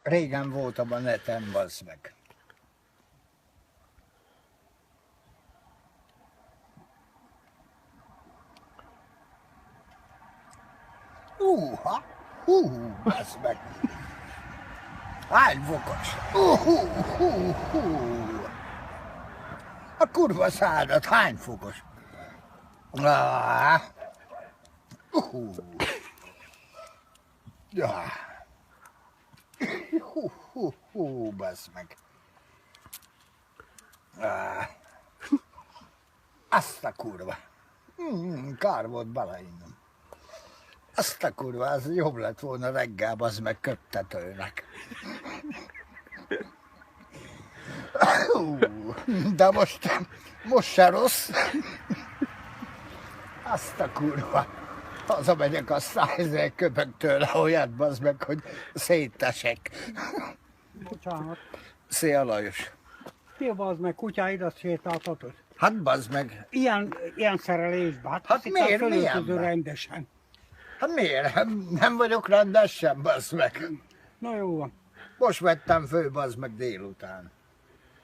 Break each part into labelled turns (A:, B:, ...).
A: Régen voltam a neten, bazd meg. Bazd meg. Hány fokos? A kurva szádat, hány fokos? Bazd meg. Azt a kurva. Kár volt beleinnom. Azt a kurva, az jobb lett volna reggel, bazd meg köttetőnek. De most se rossz. Azt a kurva. Hazamegyek a 100 köpök tőle olyat, bazd meg, hogy szétesek.
B: Bocsánat.
A: Szia Lajos.
B: Ti bazd meg, kutyáidat sétáltatod?
A: Hát bazd meg.
B: Ilyen szerelésben.
A: Hát miért? Milyenben?
B: Rendesen.
A: Hát miért? Nem vagyok rendesen, bazd meg.
B: Na jó van.
A: Most vettem fő, bazd meg délután.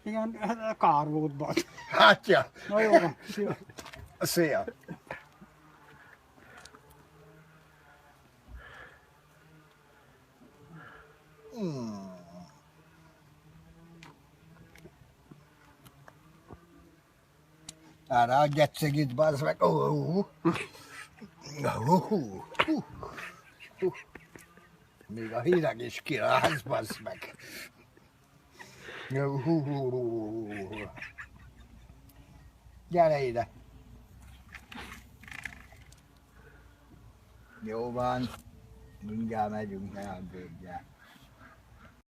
B: Igen, kár volt, bazd.
A: Hát ja.
B: Na jó van. Szia.
A: Szia. Arra adj egy cigit, bazd meg. Még a hideg is kiráz, bazd meg. Gyere ide. Jó van. Mindjárt megyünk, ne aggódjál.